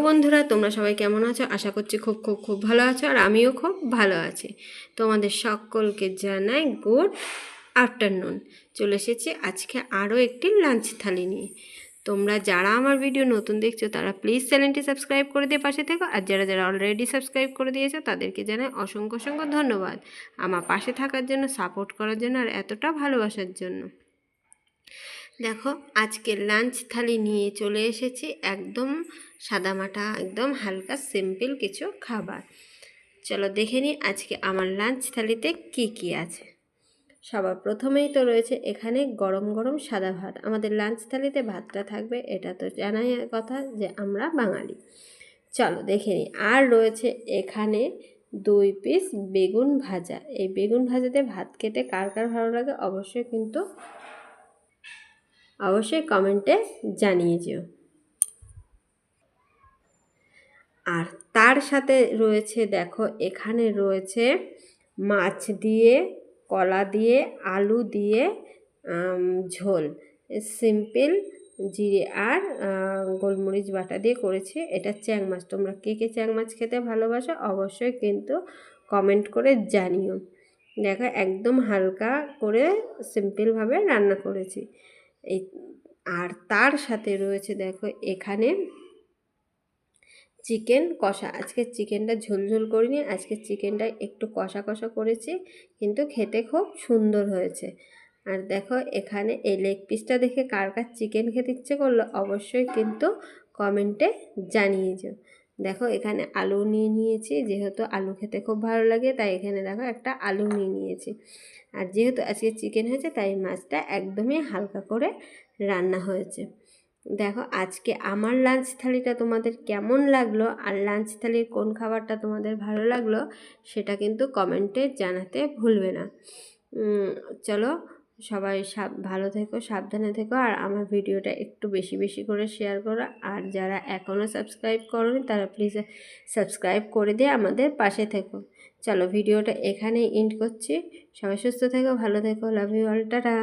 বন্ধুরা, তোমরা সবাই কেমন আছো? আশা করছি খুব খুব খুব ভালো আছো, আর আমিও খুব ভালো আছি। তোমাদের সকলকে জানাই গুড আফটারনুন। চলে এসেছি আজকে আরও একটি লাঞ্চ থালি নিয়ে। তোমরা যারা আমার ভিডিও নতুন দেখছো তারা প্লিজ চ্যানেলটি সাবস্ক্রাইব করে দিয়ে পাশে থেকো, আর যারা যারা অলরেডি সাবস্ক্রাইব করে দিয়েছো তাদেরকে জানাই অসংখ্য অসংখ্য ধন্যবাদ আমার পাশে থাকার জন্য, সাপোর্ট করার জন্য, আর এতটা ভালোবাসার জন্য। দেখো, আজকে লাঞ্চ থালি নিয়ে চলে এসেছি একদম সাদামাটা, একদম হালকা সিম্পল কিছু খাবার। চলো দেখে নিই আজকে আমার লাঞ্চ থালিতে কি কি আছে। সবার প্রথমেই তো রয়েছে এখানে গরম গরম সাদা ভাত। আমাদের লাঞ্চ থালিতে ভাতটা থাকবে, এটা তো জানাই কথা যে আমরা বাঙালি। চলো দেখে নিই। আর রয়েছে এখানে 2 পিস বেগুন ভাজা। এই বেগুন ভাজাতে ভাত খেতে কার কার ভালো লাগে অবশ্যই কমেন্টে জানিয়ে যেও। আর তার সাথে রয়েছে, দেখো এখানে রয়েছে মাছ দিয়ে, কলা দিয়ে, আলু দিয়ে ঝোল, সিম্পল জিরে আর গোলমরিচ বাটা দিয়ে করেছি। এটা চ্যাং মাছ। তোমরা কে কে চ্যাং মাছ খেতে ভালোবাসো অবশ্যই কিন্তু কমেন্ট করে জানিও। দেখো একদম হালকা করে সিম্পলভাবে রান্না করেছি এই। আর তার সাথে রয়েছে দেখো এখানে চিকেন কষা। আজকে চিকেনটা ঝোলঝোল করিনি, আজকে চিকেনটা একটু কষা কষা করেছি, কিন্তু খেতে খুব সুন্দর হয়েছে। আর দেখো এখানে এই লেগ পিসটা দেখে কার কার চিকেন খেতে ইচ্ছে করলো অবশ্যই কিন্তু কমেন্টে জানিয়ে যাও। দেখো এখানে আলু নিয়ে নিয়েছি, যেহেতু আলু খেতে খুব ভালো লাগে তাই এখানে দেখো একটা আলু নিয়ে নিয়েছি। আর যেহেতু আজকে চিকেন হয়েছে তাই মাছটা একদমই হালকা করে রান্না হয়েছে। দেখো আজকে আমার লাঞ্চ থালিটা তোমাদের কেমন লাগলো, আর লাঞ্চ থালির কোন খাবারটা তোমাদের ভালো লাগলো সেটা কিন্তু কমেন্টে জানাতে ভুলবে না। চলো সবাই ভালো থেকো, সাবধানে থেকো, আর আমার ভিডিওটা একটু বেশি বেশি করে শেয়ার করো। আর যারা এখনও সাবস্ক্রাইব করোনি তারা প্লিজ সাবস্ক্রাইব করে দিয়ে আমাদের পাশে থেকো। চলো ভিডিওটা এখানেই এন্ড করছি। সবাই সুস্থ থেকো, ভালো থেকো, লাভ ইউ অল, টাটা।